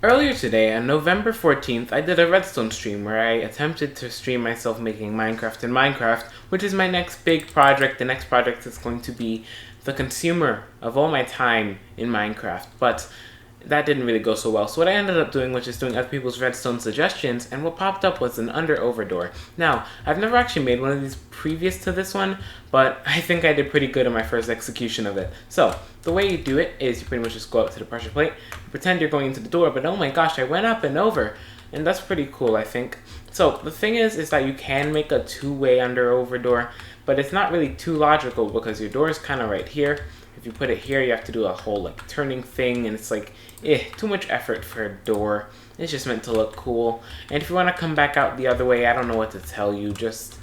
Earlier today, on November 14th, I did a Redstone stream where I attempted to stream myself making Minecraft in Minecraft, which is my next big project. The next project is going to be the consumer of all my time in Minecraft, but that didn't really go so well. So what I ended up doing was just doing other people's redstone suggestions, and what popped up was an under-over door. Now, I've never actually made one of these previous to this one, but I think I did pretty good in my first execution of it. So, the way you do it is you pretty much just go up to the pressure plate, pretend you're going into the door, but oh my gosh, I went up and over. And that's pretty cool, I think. So, the thing is that you can make a two-way under-over door, but it's not really too logical because your door is kind of right here. If you put it here, you have to do a whole like turning thing, and it's like, too much effort for a door. It's just meant to look cool. And if you want to come back out the other way, I don't know what to tell you. Just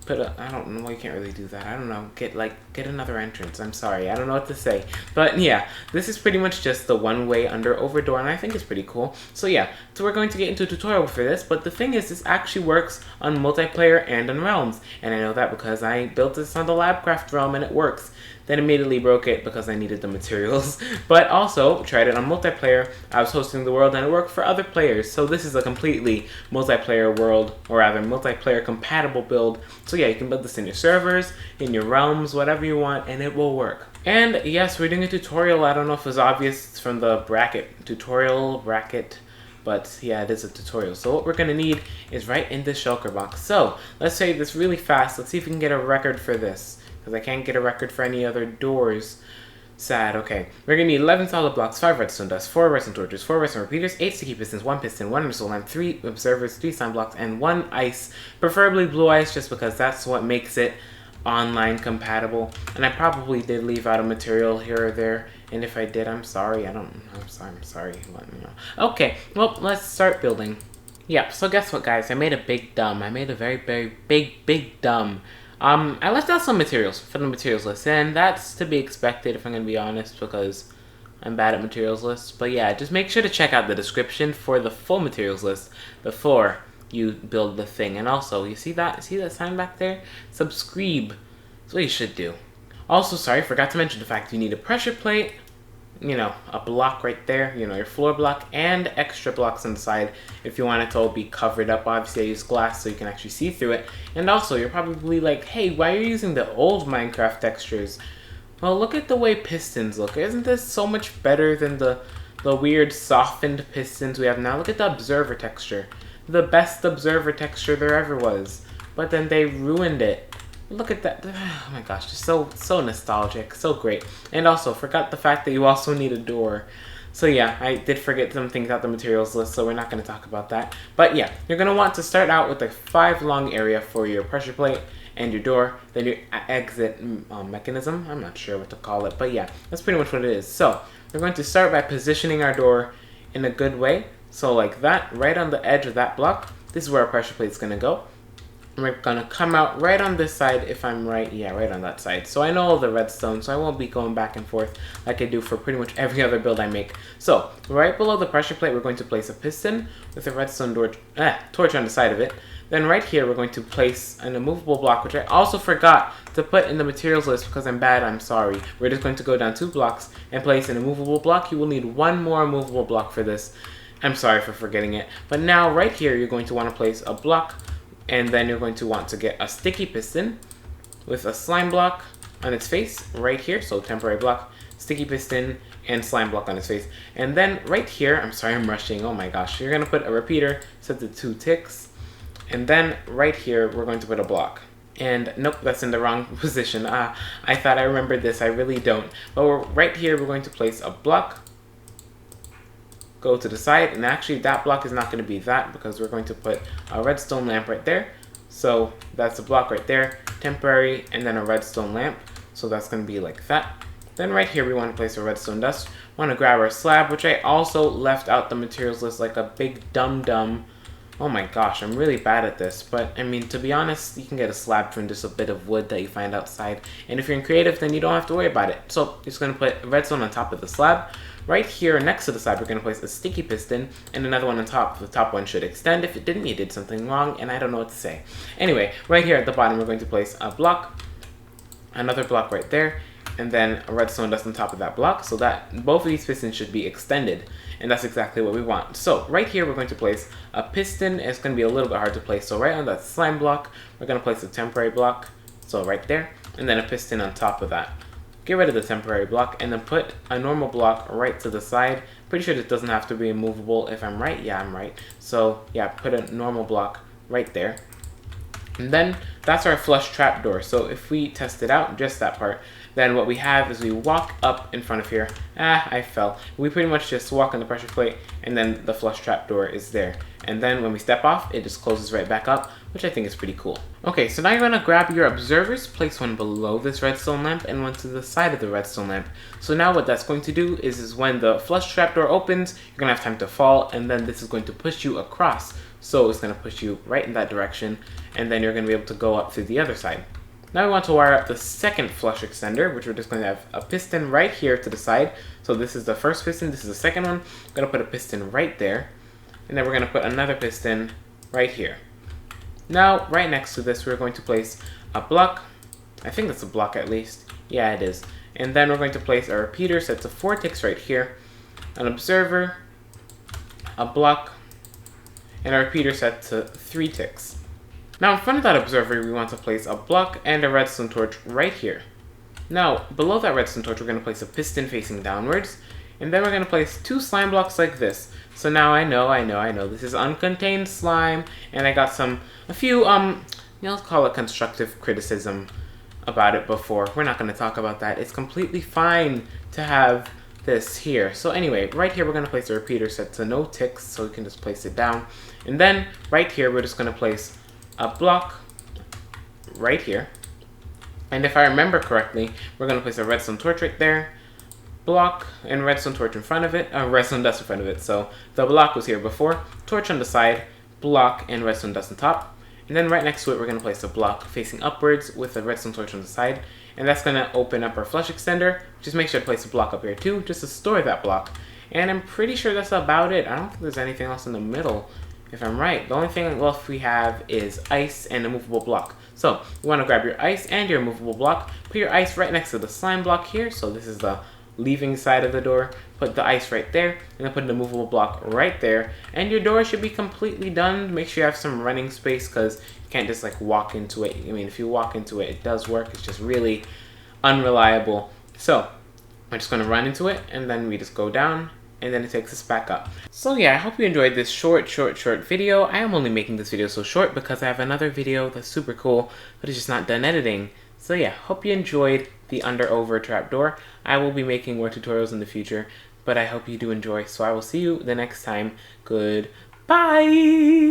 put a, I don't know, you can't really do that. I don't know, get another entrance. I'm sorry, I don't know what to say. But yeah, this is pretty much just the one-way under-over door, and I think it's pretty cool. So yeah, so we're going to get into a tutorial for this, but the thing is, this actually works on multiplayer and on realms. And I know that because I built this on the Labcraft realm and it works. Then immediately broke it because I needed the materials. But also, tried it on multiplayer. I was hosting the world and it worked for other players. So this is a completely multiplayer world, or rather multiplayer compatible build. So yeah, you can build this in your servers, in your realms, whatever you want, and it will work. And yes, we're doing a tutorial. I don't know if it was obvious from the bracket. Tutorial, bracket. But yeah, it is a tutorial. So what we're going to need is right in this shulker box. So let's say this really fast. Let's see if we can get a record for this, because I can't get a record for any other doors. Sad. Okay. We're going to need 11 solid blocks, 5 redstone dust, 4 redstone torches, 4 redstone repeaters, 8 sticky pistons, 1 piston, 1 redstone lamp, 3 observers, 3 slime blocks, and 1 ice. Preferably blue ice, just because that's what makes it online compatible. And I probably did leave out a material here or there. And if I did, I'm sorry. I'm sorry. Let me know. Okay. Well, let's start building. Yeah, so guess what, guys? I made a big dumb. I made a very, very big dumb. I left out some materials for the materials list, and that's to be expected if I'm going to be honest, because I'm bad at materials lists. But yeah, just make sure to check out the description for the full materials list before you build the thing. And also, you see that sign back there? Subscribe. That's what you should do. Also, sorry, forgot to mention the fact you need a pressure plate, you know, a block right there, you know, your floor block, and extra blocks on the side if you want it to all be covered up. Obviously, I use glass so you can actually see through it. And also, you're probably like, hey, why are you using the old Minecraft textures? Well, look at the way pistons look. Isn't this so much better than the weird softened pistons we have now? Look at the observer texture. The best observer texture there ever was. But then they ruined it. Look at that. Oh my gosh, just so nostalgic, so great. And also, forgot the fact that you also need a door. So yeah, I did forget some things out the materials list, so we're not going to talk about that. But yeah, you're going to want to start out with a 5 long area for your pressure plate and your door, then your exit mechanism. I'm not sure what to call it, but yeah, that's pretty much what it is. So we're going to start by positioning our door in a good way. So like that, right on the edge of that block. This is where our pressure plate is going to go. And we're going to come out right on this side, if I'm right. Yeah, right on that side. So I know all the redstone, so I won't be going back and forth like I do for pretty much every other build I make. So, right below the pressure plate, we're going to place a piston with a redstone torch on the side of it. Then right here, we're going to place an immovable block, which I also forgot to put in the materials list because I'm bad, I'm sorry. We're just going to go down 2 blocks and place an immovable block. You will need 1 more immovable block for this. I'm sorry for forgetting it. But now, right here, you're going to want to place a block. And then you're going to want to get a sticky piston with a slime block on its face right here. So temporary block, sticky piston, and slime block on its face. And then right here, I'm sorry I'm rushing, oh my gosh. You're going to put a repeater set to 2 ticks. And then right here, we're going to put a block. And nope, that's in the wrong position. I thought I remembered this, I really don't. But right here, we're going to place a block. Go to the side, and actually that block is not going to be that because we're going to put a redstone lamp right there. So that's a block right there, temporary, and then a redstone lamp. So that's going to be like that. Then right here we want to place a redstone dust. We want to grab our slab, which I also left out the materials list like a big dum-dum. Oh my gosh, I'm really bad at this, but I mean, to be honest, you can get a slab from just a bit of wood that you find outside. And if you're in creative, then you don't have to worry about it. So just going to put redstone on top of the slab. Right here next to the slab, we're going to place a sticky piston and another one on top. The top one should extend. If it didn't, you did something wrong, and I don't know what to say. Anyway, right here at the bottom, we're going to place a block, another block right there, and then a redstone dust on top of that block, so that both of these pistons should be extended, and that's exactly what we want. So right here we're going to place a piston. It's going to be a little bit hard to place, so right on that slime block we're going to place a temporary block, so right there, and then a piston on top of that. Get rid of the temporary block and then put a normal block right to the side. Pretty sure this doesn't have to be movable. If I'm right, yeah, I'm right. So yeah, put a normal block right there. And then that's our flush trapdoor. So if we test it out, just that part, then what we have is we walk up in front of here. I fell. We pretty much just walk on the pressure plate and then the flush trapdoor is there. And then when we step off, it just closes right back up, which I think is pretty cool. Okay, so now you're gonna grab your observers, place one below this redstone lamp and one to the side of the redstone lamp. So now what that's going to do is when the flush trapdoor opens, you're gonna have time to fall, and then this is going to push you across. So it's gonna push you right in that direction, and then you're gonna be able to go up through the other side. Now we want to wire up the second flush extender, which we're just going to have a piston right here to the side. So this is the first piston, this is the second one. I'm going to put a piston right there, and then we're going to put another piston right here. Now, right next to this, we're going to place a block. I think that's a block at least. Yeah, it is. And then we're going to place a repeater set to 4 ticks right here, an observer, a block, and a repeater set to 3 ticks. Now in front of that observer, we want to place a block and a redstone torch right here. Now, below that redstone torch, we're going to place a piston facing downwards, and then we're going to place 2 slime blocks like this. So now I know, this is uncontained slime, and I got a few, let's call it constructive criticism about it before. We're not going to talk about that. It's completely fine to have this here. So anyway, right here, we're going to place a repeater set to no ticks, so we can just place it down. And then right here, we're just going to place a block right here, and if I remember correctly, we're going to place a redstone torch right there, block and redstone torch in front of it, redstone dust in front of it. So the block was here before, torch on the side, block and redstone dust on top, and then right next to it we're going to place a block facing upwards with a redstone torch on the side, and that's going to open up our flush extender. Just make sure to place a block up here too, just to store that block. And I'm pretty sure that's about it. I don't think there's anything else in the middle, if I'm right. The only thing left we have is ice and a movable block. So you want to grab your ice and your movable block, put your ice right next to the slime block here, so this is the leaving side of the door, put the ice right there, and then put the movable block right there, and your door should be completely done. Make sure you have some running space, because you can't just like walk into it. I mean, if you walk into it, it does work, it's just really unreliable. So I'm just going to run into it, and then we just go down, and then it takes us back up. So yeah, I hope you enjoyed this short video. I am only making this video so short because I have another video that's super cool, but it's just not done editing. So yeah, hope you enjoyed the Under-Over trapdoor. I will be making more tutorials in the future, but I hope you do enjoy. So I will see you the next time. Goodbye!